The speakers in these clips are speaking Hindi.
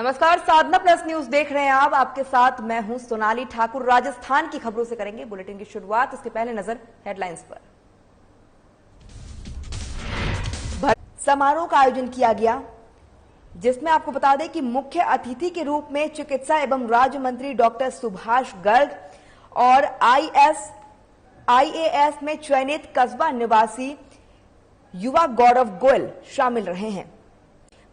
नमस्कार, साधना प्लस न्यूज देख रहे हैं आप। आपके साथ मैं हूं सोनाली ठाकुर। राजस्थान की खबरों से करेंगे बुलेटिन की शुरुआत। इसके पहले नजर हेडलाइंस पर। समारोह का आयोजन किया गया, जिसमें आपको बता दें कि मुख्य अतिथि के रूप में चिकित्सा एवं राज्य मंत्री डॉक्टर सुभाष गर्ग और आईएएस में चयनित कस्बा निवासी युवा गौरव गोयल शामिल रहे हैं।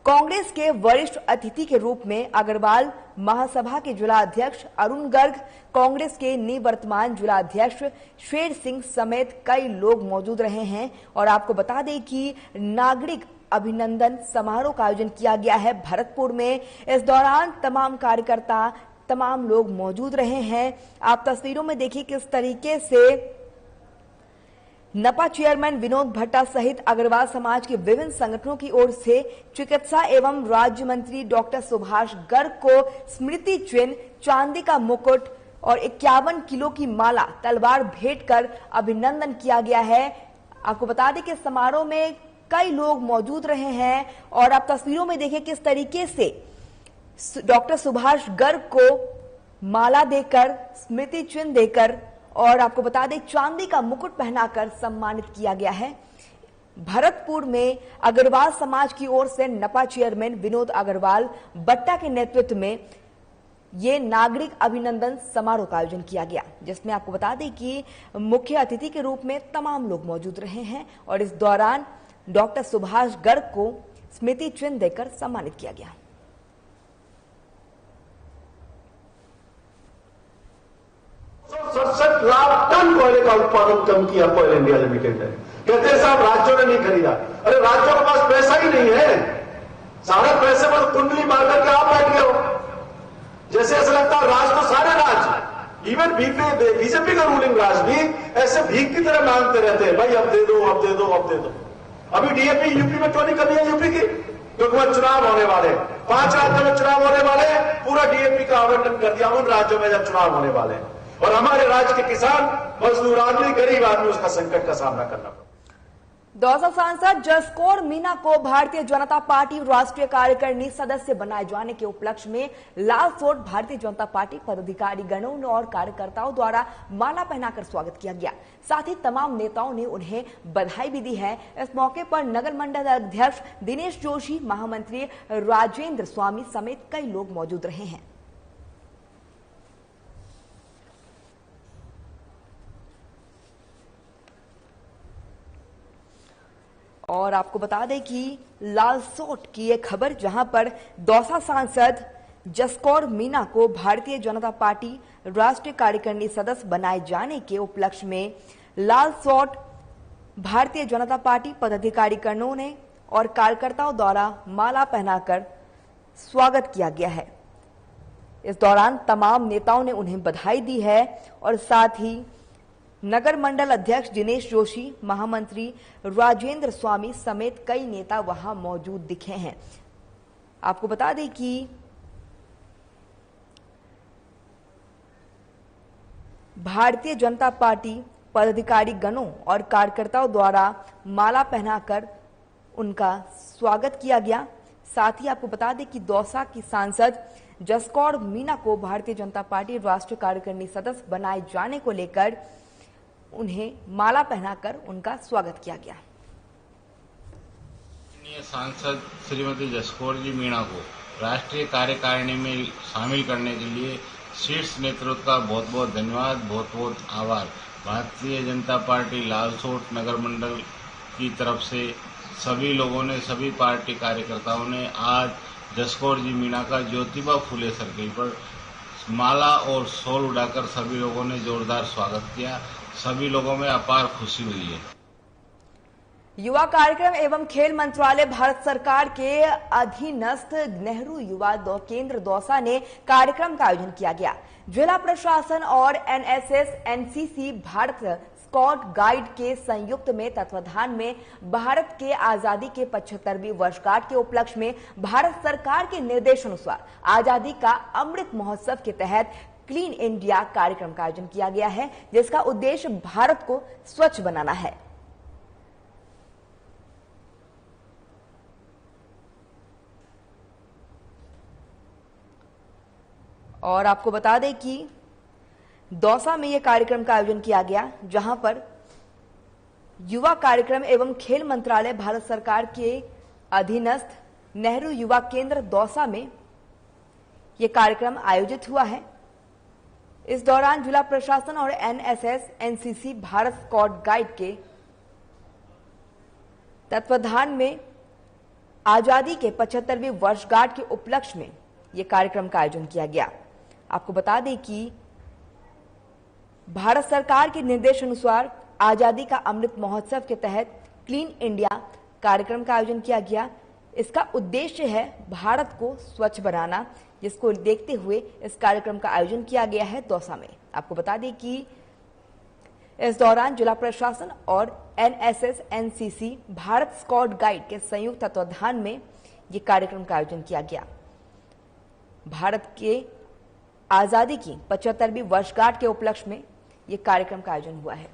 कांग्रेस के वरिष्ठ अतिथि के रूप में अग्रवाल महासभा के जिला अध्यक्ष अरुण गर्ग, कांग्रेस के निवर्तमान जिला अध्यक्ष शेर सिंह समेत कई लोग मौजूद रहे हैं। और आपको बता दें कि नागरिक अभिनंदन समारोह का आयोजन किया गया है भरतपुर में। इस दौरान तमाम कार्यकर्ता, तमाम लोग मौजूद रहे हैं। आप तस्वीरों में देखिए किस तरीके से नपा चेयरमैन विनोद भट्टा सहित अग्रवाल समाज के विभिन्न संगठनों की ओर से चिकित्सा एवं राज्य मंत्री डॉक्टर सुभाष गर्ग को स्मृति चिन्ह, चांदी का मुकुट और 51 किलो की माला, तलवार भेंट कर अभिनंदन किया गया है। आपको बता दें कि समारोह में कई लोग मौजूद रहे हैं और आप तस्वीरों में देखिए किस तरीके से डॉक्टर सुभाष गर्ग को माला देकर, स्मृति चिन्ह देकर और आपको बता दें चांदी का मुकुट पहनाकर सम्मानित किया गया है। भरतपुर में अग्रवाल समाज की ओर से नपा चेयरमैन विनोद अग्रवाल भट्टा के नेतृत्व में ये नागरिक अभिनंदन समारोह का आयोजन किया गया, जिसमें आपको बता दें कि मुख्य अतिथि के रूप में तमाम लोग मौजूद रहे हैं और इस दौरान डॉक्टर सुभाष गर्ग को स्मृति चिन्ह देकर सम्मानित किया गया। 67 लाख टन कोयले का उत्पादन कम किया कोयल इंडिया लिमिटेड ने। कहते हैं साहब राज्यों ने नहीं खरीदा। अरे राज्यों के पास पैसा ही नहीं है, सारे पैसे पर कुंडली मार करके आप बैठ गए हो। जैसे ऐसा लगता है राज तो सारे राज, इवन बीजेपी का रूलिंग राज भी ऐसे भीख की तरह मांगते रहते हैं, भाई अब दे दो, अब दे दो, अब दे दो। अभी डीएपी यूपी में क्यों नहीं कमी है यूपी की? क्योंकि वह चुनाव होने वाले, 5 राज्यों में चुनाव होने वाले, पूरा डीएपी का आवंटन कर दिया उन राज्यों में जब चुनाव होने वाले और हमारे राज्य के किसान, मजदूर आदमी, गरीब आदमी उसका संकट का सामना करना पड़ा। दौसा सांसद जसकौर मीणा को भारतीय जनता पार्टी राष्ट्रीय कार्यकारिणी सदस्य बनाए जाने के उपलक्ष्य में लालसोट भारतीय जनता पार्टी पदाधिकारी गणों और कार्यकर्ताओं द्वारा माला पहनाकर स्वागत किया गया। साथ ही तमाम नेताओं ने उन्हें बधाई भी दी है। इस मौके पर नगर मंडल अध्यक्ष दिनेश जोशी, महामंत्री राजेंद्र स्वामी समेत कई लोग मौजूद रहे हैं। और आपको बता दें कि लालसोट की एक खबर, जहां पर दौसा सांसद जसकौर मीणा को भारतीय जनता पार्टी राष्ट्रीय कार्यकारिणी सदस्य बनाए जाने के उपलक्ष्य में लालसोट भारतीय जनता पार्टी पदाधिकारीगणों ने और कार्यकर्ताओं द्वारा माला पहनाकर स्वागत किया गया है। इस दौरान तमाम नेताओं ने उन्हें बधाई दी है और साथ ही नगर मंडल अध्यक्ष दिनेश जोशी, महामंत्री राजेंद्र स्वामी समेत कई नेता वहां मौजूद दिखे हैं। आपको बता दें कि भारतीय जनता पार्टी पदाधिकारी गणों और कार्यकर्ताओं द्वारा माला पहनाकर उनका स्वागत किया गया। साथ ही आपको बता दें कि दौसा की सांसद जसकौर मीणा को भारतीय जनता पार्टी राष्ट्रीय कार्यकारिणी सदस्य बनाए जाने को लेकर उन्हें माला पहनाकर उनका स्वागत किया गया। सांसद श्रीमती जसकौर जी मीणा को राष्ट्रीय कार्यकारिणी में शामिल करने के लिए शीर्ष नेतृत्व का बहुत बहुत धन्यवाद, बहुत बहुत आभार। भारतीय जनता पार्टी लालसोट नगर मंडल की तरफ से सभी लोगों ने, सभी पार्टी कार्यकर्ताओं ने आज जसकौर जी मीणा का ज्योतिबा फुले सर्किल पर माला और शॉल उड़ाकर सभी लोगों ने जोरदार स्वागत किया। सभी लोगों में अपार खुशी हुई है। युवा कार्यक्रम एवं खेल मंत्रालय भारत सरकार के अधीनस्थ नेहरू युवा केंद्र दौसा ने कार्यक्रम का आयोजन किया गया। जिला प्रशासन और NSS, NCC, Bharat scout guide के संयुक्त में तत्वाधान में भारत के आजादी के 75वीं वर्षगांठ के उपलक्ष्य में भारत सरकार के निर्देशानुसार आजादी का अमृत महोत्सव के तहत क्लीन इंडिया कार्यक्रम का आयोजन किया गया है, जिसका उद्देश्य भारत को स्वच्छ बनाना है। और आपको बता दें कि दौसा में यह कार्यक्रम का आयोजन किया गया, जहां पर युवा कार्यक्रम एवं खेल मंत्रालय भारत सरकार के अधीनस्थ नेहरू युवा केंद्र दौसा में यह कार्यक्रम आयोजित हुआ है। इस दौरान जिला प्रशासन और NSS NCC Bharat scout guide के तत्वाधान में आजादी के 75वीं वर्षगांठ के उपलक्ष्य में यह कार्यक्रम का आयोजन किया गया। आपको बता दें कि भारत सरकार के निर्देश अनुसार आजादी का अमृत महोत्सव के तहत क्लीन इंडिया कार्यक्रम का आयोजन किया गया। इसका उद्देश्य है भारत को स्वच्छ बनाना, जिसको देखते हुए इस कार्यक्रम का आयोजन किया गया है दौसा में। आपको बता दें कि इस दौरान जिला प्रशासन और NSS NCC Bharat scout guide के संयुक्त तत्वाधान में यह कार्यक्रम का आयोजन किया गया। भारत के आजादी की 75वीं वर्षगांठ के उपलक्ष्य में यह कार्यक्रम का आयोजन हुआ है।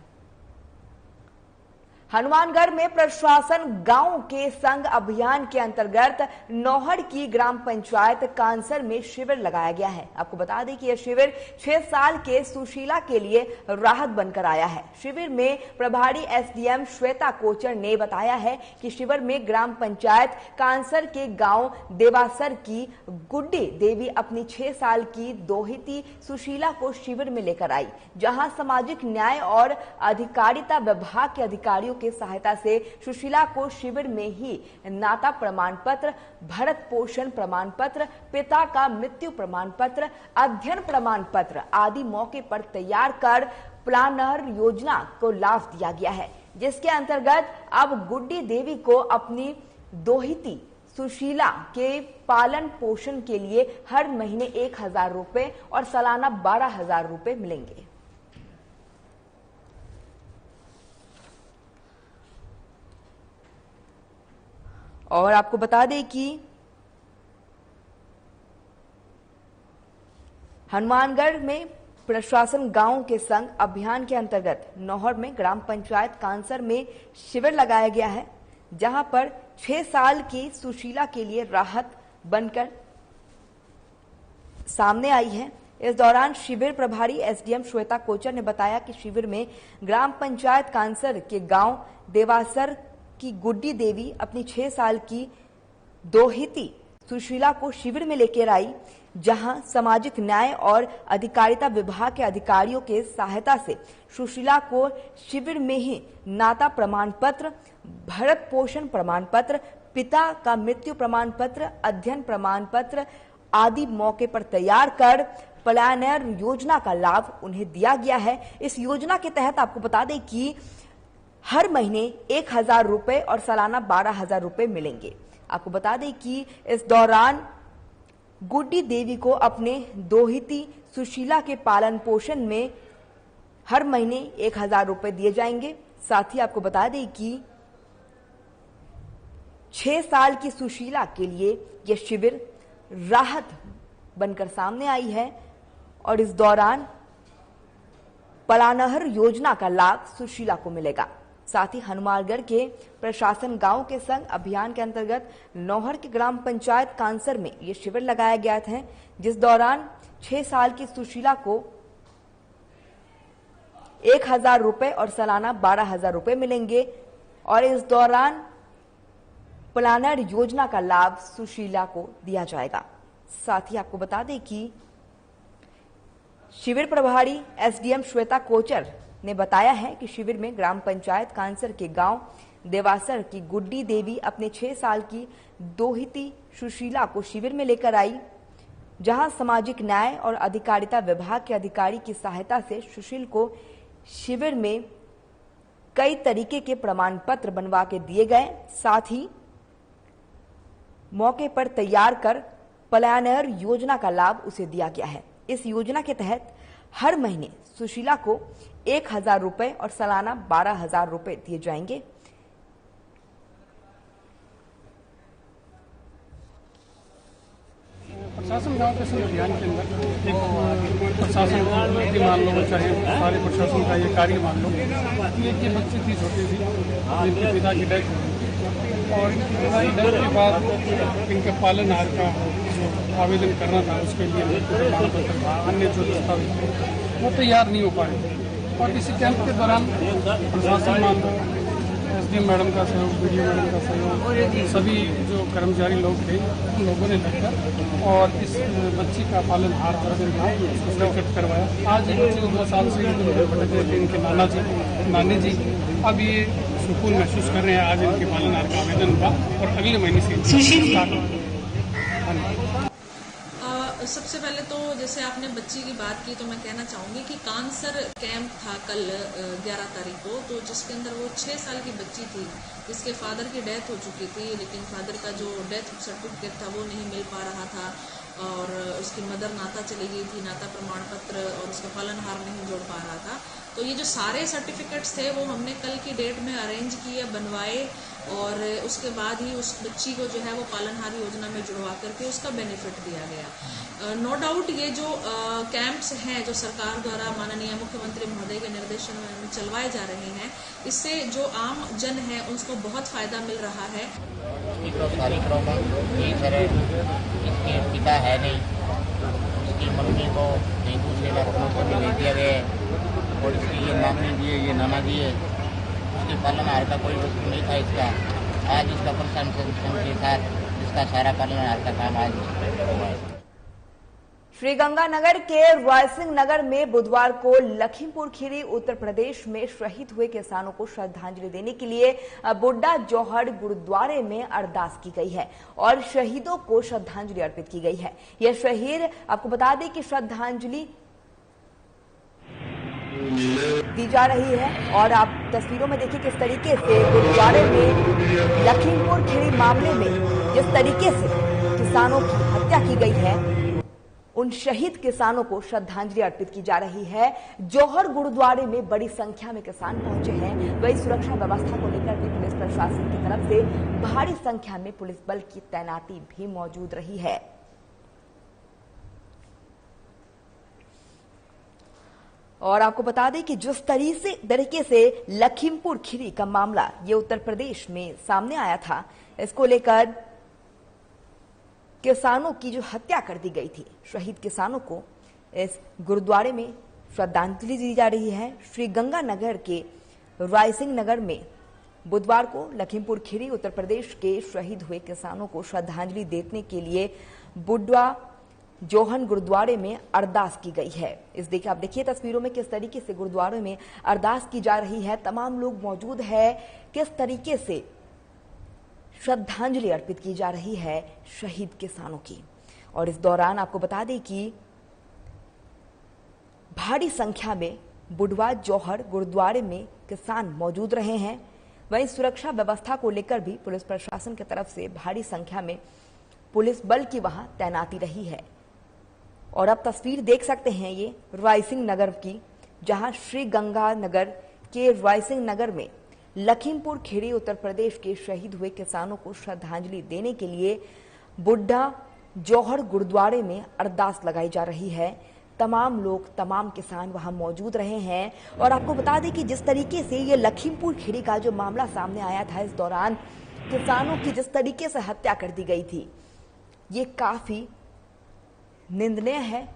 हनुमानगढ़ में प्रशासन गांव के संग अभियान के अंतर्गत नौहड़ की ग्राम पंचायत कांसर में शिविर लगाया गया है। आपको बता दें कि यह शिविर 6 साल के सुशीला के लिए राहत बनकर आया है। शिविर में प्रभारी एसडीएम श्वेता कोचर ने बताया है कि शिविर में ग्राम पंचायत कांसर के गांव देवासर की गुड्डी देवी अपनी 6 साल की दोहिती सुशीला को शिविर में लेकर आई, जहां सामाजिक न्याय और अधिकारिता विभाग के अधिकारियों की सहायता से सुशीला को शिविर में ही नाता प्रमाण पत्र, भरत पोषण प्रमाण पत्र, पिता का मृत्यु प्रमाण पत्र, अध्ययन प्रमाण पत्र आदि मौके पर तैयार कर प्लानर योजना को लाभ दिया गया है, जिसके अंतर्गत अब गुड्डी देवी को अपनी दोहिती सुशीला के पालन पोषण के लिए हर महीने 1000 रुपए और सालाना 12,000 रुपए मिलेंगे। और आपको बता दें कि हनुमानगढ़ में प्रशासन गांव के संग अभियान के अंतर्गत नौहड़ में ग्राम पंचायत कांसर में शिविर लगाया गया है, जहां पर 6 साल की सुशीला के लिए राहत बनकर सामने आई है। इस दौरान शिविर प्रभारी एसडीएम श्वेता कोचर ने बताया कि शिविर में ग्राम पंचायत कांसर के गांव देवासर की गुड्डी देवी अपनी 6 साल की दोहिती सुशीला को शिविर में लेकर आई, जहां सामाजिक न्याय और अधिकारिता विभाग के अधिकारियों के सहायता से सुशीला को शिविर में ही नाता प्रमाण पत्र, भरत पोषण प्रमाण पत्र, पिता का मृत्यु प्रमाण पत्र, अध्ययन प्रमाण पत्र आदि मौके पर तैयार कर प्लानर योजना का लाभ उन्हें दिया गया है। इस योजना के तहत आपको बता दें कि हर महीने 1000 रुपए और सालाना 12,000 रुपए मिलेंगे। आपको बता दें कि इस दौरान गुड्डी देवी को अपने दोहिती सुशीला के पालन पोषण में हर महीने 1000 रुपए दिए जाएंगे। साथ ही आपको बता दें कि 6 साल की सुशीला के लिए यह शिविर राहत बनकर सामने आई है और इस दौरान प्लानर योजना का लाभ सुशीला को मिलेगा। साथ ही हनुमानगढ़ के प्रशासन गांव के संग अभियान के अंतर्गत नौहड़ के ग्राम पंचायत कांसर में यह शिविर लगाया गया था, जिस दौरान 6 साल की सुशीला को 1000 रुपए और सालाना 12,000 रुपए मिलेंगे और इस दौरान प्लानर योजना का लाभ सुशीला को दिया जाएगा। साथ ही आपको बता दें कि शिविर प्रभारी एसडीएम श्वेता कोचर ने बताया है कि शिविर में ग्राम पंचायत कांसर के गांव देवासर की गुड्डी देवी अपने 6 साल की दोहिती सुशीला को शिविर में लेकर आई, जहां सामाजिक न्याय और अधिकारिता विभाग के अधिकारी की सहायता से सुशील को शिविर में कई तरीके के प्रमाण पत्र बनवा के दिए गए। साथ ही मौके पर तैयार कर प्लानर योजना का लाभ उसे दिया गया है। इस योजना के तहत हर महीने सुशीला को 1000 रुपए और सालाना 12,000 रुपए दिए जाएंगे। प्रशासन गांव के संग अभियान के अंदर एक प्रशासन की मान लो, चाहे सारे प्रशासन का ये कार्य मान लो कि एक ये बच्ची थी छोटी सी, जिनके पिता की डेथ हुई, और इनकी डेथ के बाद इनके पालनहार का जो आवेदन करना था उसके लिए अन्य जो दस्तावेज थे वो तैयार नहीं हो पाए। और इसी कैंप के दौरान प्रशासन मान लो SDM मैडम का सहयोग, BDO मैडम का सहयोग, सभी जो कर्मचारी लोग थे उन लोगों ने लगकर और इस बच्ची का पालनहार सर्टिफिकेट करवाया। आज ये बच्ची को 2 साल से भटक रहे थे इनके नानी जी। अब ये सुकून महसूस कर रहे हैं। आज इनके पालनहार का आवेदन हुआ और अगले महीने से सबसे पहले तो जैसे आपने बच्ची की बात की तो मैं कहना चाहूंगी कि कांसर कैंप था कल 11 तारीख को, तो जिसके अंदर वो 6 साल की बच्ची थी जिसके फादर की डेथ हो चुकी थी, लेकिन फादर का जो डेथ सर्टिफिकेट था वो नहीं मिल पा रहा था और उसकी मदर नाता चली गई थी, नाता प्रमाण पत्र और उसका पालनहार नहीं जोड़ पा रहा था। तो ये जो सारे सर्टिफिकेट्स थे वो हमने कल की डेट में अरेंज किए, बनवाए और उसके बाद ही उस बच्ची को जो है वो पालनहार योजना में जुड़वा करके उसका बेनिफिट दिया गया। नो डाउट ये जो कैंप्स हैं जो सरकार द्वारा माननीय मुख्यमंत्री महोदय के निर्देशन में चलवाए जा रहे हैं, इससे जो आम जन है उसको बहुत फायदा मिल रहा है। इसके पिता है नहीं, उसकी मम्मी को दूसरे डॉक्टरों को ले दिया गया और इसकी ये मामी भी है, ये नाना भी है, उसके पालनहार का कोई वस्तु नहीं था इसका। आज इसका प्रशासन के साथ इसका सारा पालनहार का काम आज हुआ है। श्रीगंगानगर के रायसिंह नगर में बुधवार को लखीमपुर खीरी उत्तर प्रदेश में शहीद हुए किसानों को श्रद्धांजलि देने के लिए बुड्ढा जौहर गुरुद्वारे में अरदास की गई है और शहीदों को श्रद्धांजलि अर्पित की गई है। यह शहीद, आपको बता दें कि श्रद्धांजलि दी जा रही है और आप तस्वीरों में देखिए किस तरीके से गुरुद्वारे में लखीमपुर खीरी मामले में जिस तरीके से किसानों की हत्या की गई है, उन शहीद किसानों को श्रद्धांजलि अर्पित की जा रही है। जौहर गुरुद्वारे में बड़ी संख्या में किसान पहुंचे हैं। वही सुरक्षा व्यवस्था को लेकर भी पुलिस प्रशासन की तरफ से भारी संख्या में पुलिस बल की तैनाती भी मौजूद रही है। और आपको बता दें कि जिस तरीके से लखीमपुर खीरी का मामला ये उत्तर प्रदेश में सामने आया था, इसको लेकर किसानों की जो हत्या कर दी गई थी, शहीद किसानों को इस गुरुद्वारे में श्रद्धांजलि दी जा रही है। श्रीगंगानगर के रायसिंह नगर में बुधवार को लखीमपुर खीरी उत्तर प्रदेश के शहीद हुए किसानों को श्रद्धांजलि देने के लिए बुड्ढा जौहर गुरुद्वारे में अरदास की गई है। आप देखिए तस्वीरों में किस तरीके से गुरुद्वारे में अरदास की जा रही है। तमाम लोग मौजूद है, किस तरीके से श्रद्धांजलि अर्पित की जा रही है शहीद किसानों की। और इस दौरान आपको बता दें कि भारी संख्या में बुड्ढा जौहर गुरुद्वारे में किसान मौजूद रहे हैं। वहीं सुरक्षा व्यवस्था को लेकर भी पुलिस प्रशासन की तरफ से भारी संख्या में पुलिस बल की वहां तैनाती रही है। और अब तस्वीर देख सकते हैं ये रायसिंह नगर की, जहां श्रीगंगानगर के रायसिंह नगर में लखीमपुर खीरी उत्तर प्रदेश के शहीद हुए किसानों को श्रद्धांजलि देने के लिए बुड्ढा जौहर गुरुद्वारे में अरदास लगाई जा रही है। तमाम लोग, तमाम किसान वहां मौजूद रहे हैं। और आपको बता दें कि जिस तरीके से ये लखीमपुर खीरी का जो मामला सामने आया था, इस दौरान किसानों की जिस तरीके से हत्या कर दी गई थी, ये काफी निंदनीय है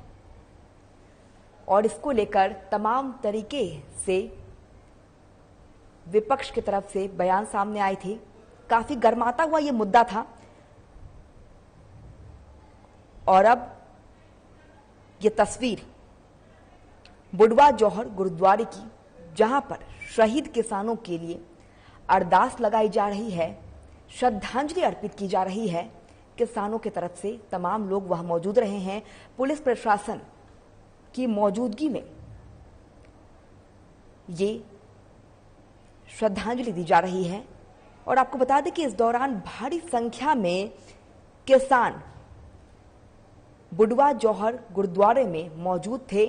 और इसको लेकर तमाम तरीके से विपक्ष की तरफ से बयान सामने आए थे। काफी गर्माता हुआ ये मुद्दा था। और अब ये तस्वीर बुड्ढा जौहर गुरुद्वारे की, जहां पर शहीद किसानों के लिए अरदास लगाई जा रही है, श्रद्धांजलि अर्पित की जा रही है किसानों की तरफ से। तमाम लोग वहां मौजूद रहे हैं। पुलिस प्रशासन की मौजूदगी में ये श्रद्धांजलि दी जा रही है। और आपको बता दें कि इस दौरान भारी संख्या में किसान बुड्ढा जौहर गुरुद्वारे में मौजूद थे।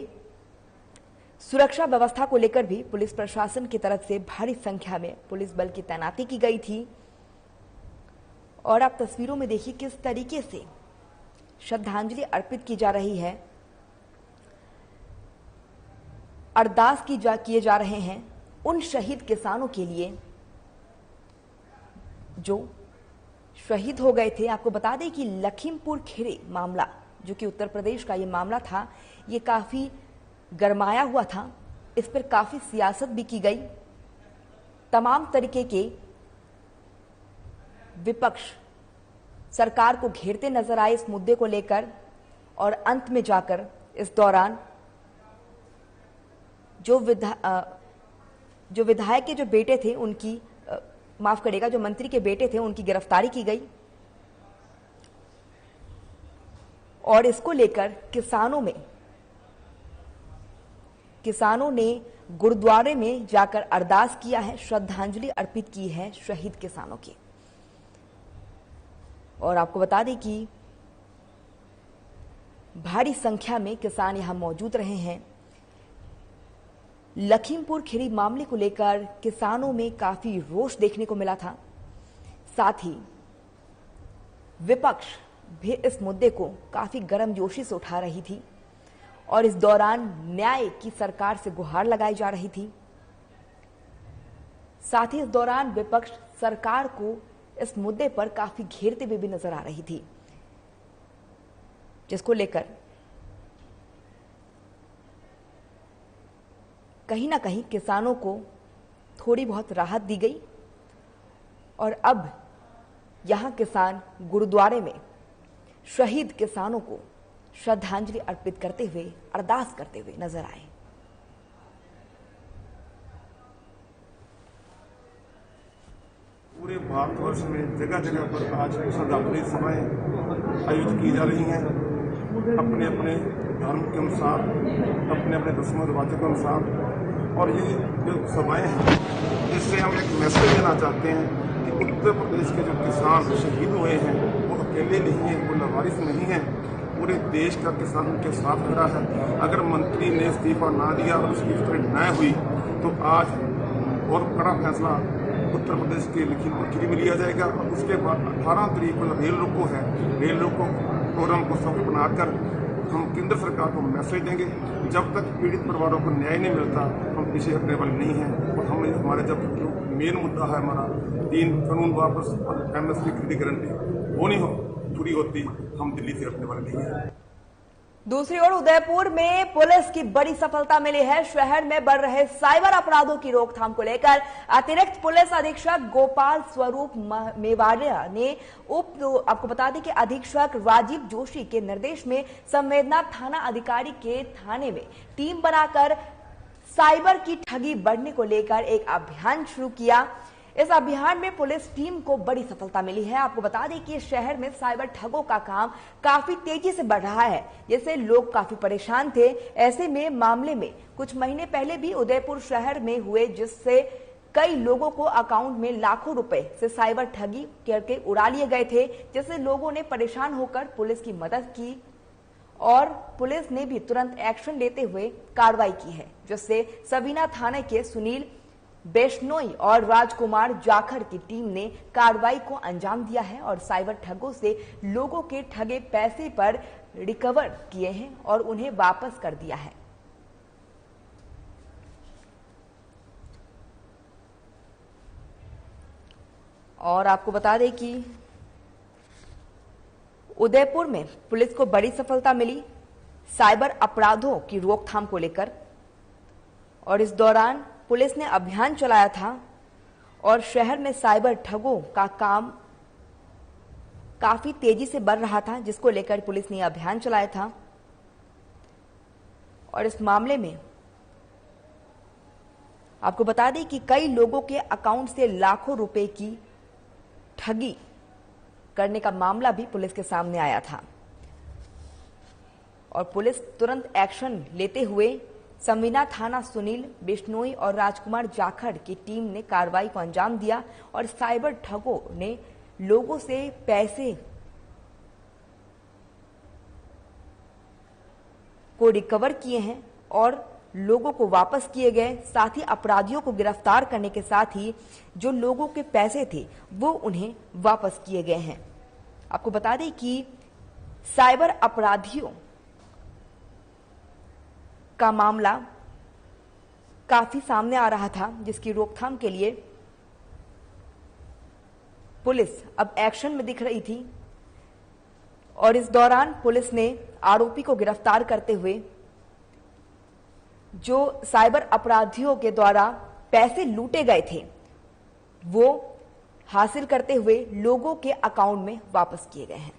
सुरक्षा व्यवस्था को लेकर भी पुलिस प्रशासन की तरफ से भारी संख्या में पुलिस बल की तैनाती की गई थी। और आप तस्वीरों में देखिए किस तरीके से श्रद्धांजलि अर्पित की जा रही है, अरदास किए जा रहे हैं उन शहीद किसानों के लिए जो शहीद हो गए थे। आपको बता दें कि लखीमपुर खीरी मामला, जो कि उत्तर प्रदेश का ये मामला था, ये काफी गरमाया हुआ था। इस पर काफी सियासत भी की गई। तमाम तरीके के विपक्ष सरकार को घेरते नजर आए इस मुद्दे को लेकर, और अंत में जाकर इस दौरान जो विधायक के जो बेटे थे उनकी, माफ करिएगा, जो मंत्री के बेटे थे उनकी गिरफ्तारी की गई। और इसको लेकर किसानों ने गुरुद्वारे में जाकर अरदास किया है, श्रद्धांजलि अर्पित की है शहीद किसानों की। और आपको बता दें कि भारी संख्या में किसान यहां मौजूद रहे हैं। लखीमपुर खीरी मामले को लेकर किसानों में काफी रोष देखने को मिला था। साथ ही विपक्ष भी इस मुद्दे को काफी गर्मजोशी से उठा रही थी, और इस दौरान न्याय की सरकार से गुहार लगाई जा रही थी। साथ ही इस दौरान विपक्ष सरकार को इस मुद्दे पर काफी घेरते हुए भी नजर आ रही थी, जिसको लेकर कहीं ना कहीं किसानों को थोड़ी बहुत राहत दी गई। और अब यहां किसान गुरुद्वारे में शहीद किसानों को श्रद्धांजलि अर्पित करते हुए, अरदास करते हुए नजर आए। पूरे भारतवर्ष में जगह जगह पर आज श्रद्धांजलि सभाएं आयोजित की जा रही हैं, अपने अपने धर्म के अनुसार, अपने अपने रस्म रिवाजों के अनुसार। और ये जो सभाएं हैं, इससे हम एक मैसेज देना चाहते हैं कि उत्तर प्रदेश के जो किसान शहीद हुए हैं वो अकेले नहीं हैं, वो लावारिस नहीं हैं। पूरे देश का किसान उनके साथ खड़ा है। अगर मंत्री ने इस्तीफा ना दिया और उसकी फिक्र न हुई तो आज और कड़ा फैसला उत्तर प्रदेश के लखीमपुर खीरी में लिया जाएगा। और उसके बाद 18 तारीख को रेल रोको है, रेल रोको प्रोग्राम को सफल बनाकर हम केंद्र सरकार को मैसेज देंगे, जब तक पीड़ित परिवारों को न्याय नहीं मिलता हम पीछे हटने वाले नहीं हैं। और हमें हमारे जब जो मेन मुद्दा है हमारा 3 कानून वापस और एमएसपी खरीदी गारंटी वो नहीं पूरी होती, हम दिल्ली से हटने वाले नहीं हैं। दूसरी ओर उदयपुर में पुलिस की बड़ी सफलता मिली है। शहर में बढ़ रहे साइबर अपराधों की रोकथाम को लेकर अतिरिक्त पुलिस अधीक्षक गोपाल स्वरूप मेवाड़िया ने आपको बता दें कि अधीक्षक राजीव जोशी के निर्देश में संवेदना थाना अधिकारी के थाने में टीम बनाकर साइबर की ठगी बढ़ने को लेकर एक अभियान शुरू किया। इस अभियान में पुलिस टीम को बड़ी सफलता मिली है। आपको बता दें कि शहर में साइबर ठगों का काम काफी तेजी से बढ़ रहा है, जिससे लोग काफी परेशान थे। ऐसे में मामले में कुछ महीने पहले भी उदयपुर शहर में हुए, जिससे कई लोगों को अकाउंट में लाखों रुपए से साइबर ठगी करके उड़ा लिए गए थे, जिससे लोगों ने परेशान होकर पुलिस की मदद की और पुलिस ने भी तुरंत एक्शन लेते हुए कार्रवाई की है, जिससे सबीना थाने के सुनील बेशनोई और राजकुमार जाखड़ की टीम ने कार्रवाई को अंजाम दिया है और साइबर ठगों से लोगों के ठगे पैसे पर रिकवर किए हैं और उन्हें वापस कर दिया है। और आपको बता दें कि उदयपुर में पुलिस को बड़ी सफलता मिली साइबर अपराधों की रोकथाम को लेकर, और इस दौरान पुलिस ने अभियान चलाया था और शहर में साइबर ठगों का काम काफी तेजी से बढ़ रहा था, जिसको लेकर पुलिस ने अभियान चलाया था। और इस मामले में आपको बता दें कि कई लोगों के अकाउंट से लाखों रुपए की ठगी करने का मामला भी पुलिस के सामने आया था और पुलिस तुरंत एक्शन लेते हुए संवीना थाना सुनील बिश्नोई और राजकुमार जाखड़ की टीम ने कार्रवाई को अंजाम दिया और साइबर ठगों ने लोगों से पैसे को रिकवर किए हैं और लोगों को वापस किए गए। साथ ही अपराधियों को गिरफ्तार करने के साथ ही जो लोगों के पैसे थे वो उन्हें वापस किए गए हैं। आपको बता दें कि साइबर अपराधियों का मामला काफी सामने आ रहा था, जिसकी रोकथाम के लिए पुलिस अब एक्शन में दिख रही थी और इस दौरान पुलिस ने आरोपी को गिरफ्तार करते हुए जो साइबर अपराधियों के द्वारा पैसे लूटे गए थे वो हासिल करते हुए लोगों के अकाउंट में वापस किए गए हैं।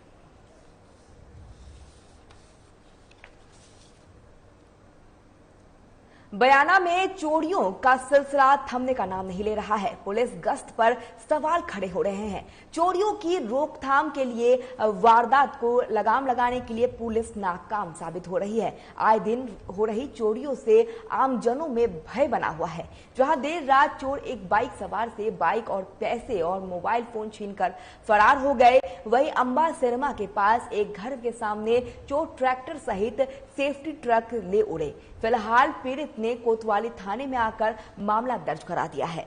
बयाना में चोरियों का सिलसिला थमने का नाम नहीं ले रहा है। पुलिस गश्त पर सवाल खड़े हो रहे हैं। चोरियों की रोकथाम के लिए वारदात को लगाम लगाने के लिए पुलिस नाकाम साबित हो रही है। आए दिन हो रही चोरियों से आमजनों में भय बना हुआ है। जहां देर रात चोर एक बाइक सवार से बाइक और पैसे और मोबाइल फोन छीनकर फरार हो गए, वहीं अंबा सिरमा के पास एक घर के सामने चोर ट्रैक्टर सहित सेफ्टी ट्रक ले उड़े। फिलहाल पीड़ित ने कोतवाली थाने में आकर मामला दर्ज करा दिया है।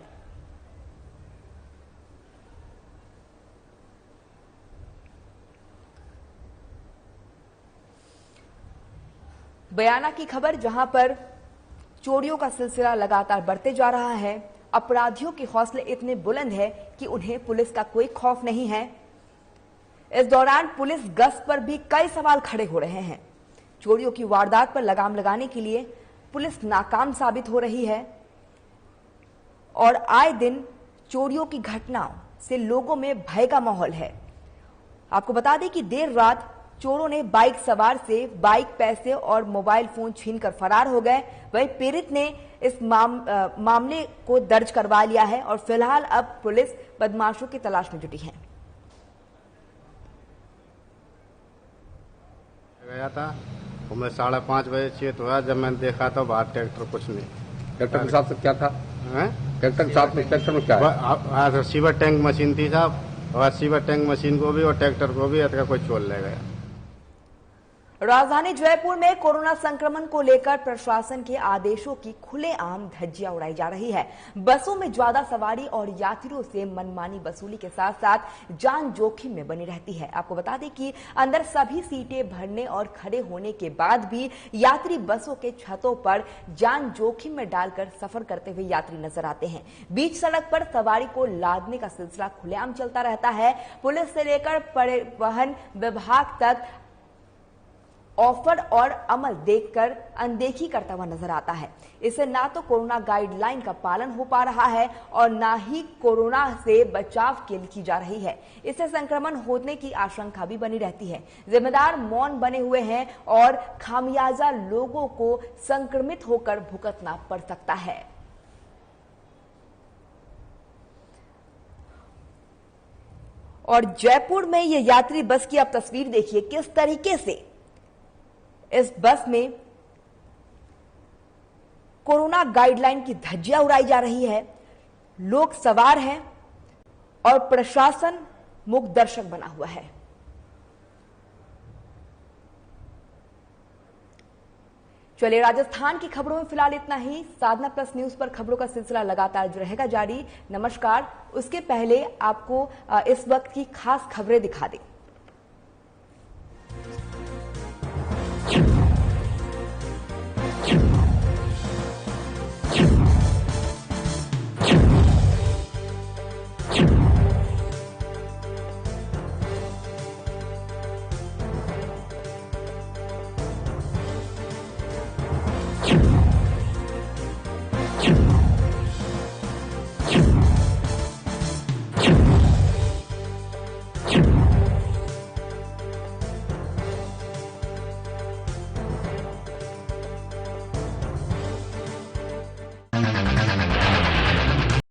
बयाना की खबर, जहां पर चोरियों का सिलसिला लगातार बढ़ते जा रहा है। अपराधियों के हौसले इतने बुलंद है कि उन्हें पुलिस का कोई खौफ नहीं है। इस दौरान पुलिस गश्त पर भी कई सवाल खड़े हो रहे हैं। चोरियों की वारदात पर लगाम लगाने के लिए पुलिस नाकाम साबित हो रही है और आए दिन चोरियों की घटनाओं से लोगों में भय का माहौल है। आपको बता दें कि देर रात चोरों ने बाइक सवार से बाइक, पैसे और मोबाइल फोन छीनकर फरार हो गए। वहीं पीड़ित ने इस मामले को दर्ज करवा लिया है और फिलहाल अब पुलिस बदमाशों की तलाश में जुटी है। गया था मैं 5:30 बजे चेत हुआ। जब मैंने देखा तो बाहर ट्रैक्टर कुछ नहीं। ट्रैक्टर के साथ क्या था? ट्रैक्टर के साथ में ट्रैक्टर में क्या है? रिसीवर टैंक मशीन थी साहब, और रिसीवर टैंक मशीन को भी और ट्रैक्टर को भी कोई चोर ले गया। राजधानी जयपुर में कोरोना संक्रमण को लेकर प्रशासन के आदेशों की खुलेआम धज्जियां उड़ाई जा रही है। बसों में ज्यादा सवारी और यात्रियों से मनमानी वसूली के साथ साथ जान जोखिम में बनी रहती है। आपको बता दें कि अंदर सभी सीटें भरने और खड़े होने के बाद भी यात्री बसों के छतों पर जान जोखिम में डालकर सफर करते हुए यात्री नजर आते हैं। बीच सड़क पर सवारी को लादने का सिलसिला खुलेआम चलता रहता है। पुलिस से लेकर परिवहन विभाग तक ऑफर और अमल देखकर अनदेखी करता हुआ नजर आता है। इससे ना तो कोरोना गाइडलाइन का पालन हो पा रहा है और ना ही कोरोना से बचाव के लिए की जा रही है। इससे संक्रमण होने की आशंका भी बनी रहती है। जिम्मेदार मौन बने हुए हैं और खामियाजा लोगों को संक्रमित होकर भुगतना पड़ सकता है। और जयपुर में ये यात्री बस की आप तस्वीर देखिए, किस तरीके से इस बस में कोरोना गाइडलाइन की धज्जियां उड़ाई जा रही है। लोग सवार हैं और प्रशासन मूक दर्शक बना हुआ है। चलिए, राजस्थान की खबरों में फिलहाल इतना ही। साधना प्लस न्यूज पर खबरों का सिलसिला लगातार रहेगा जारी। नमस्कार। उसके पहले आपको इस वक्त की खास खबरें दिखा दें।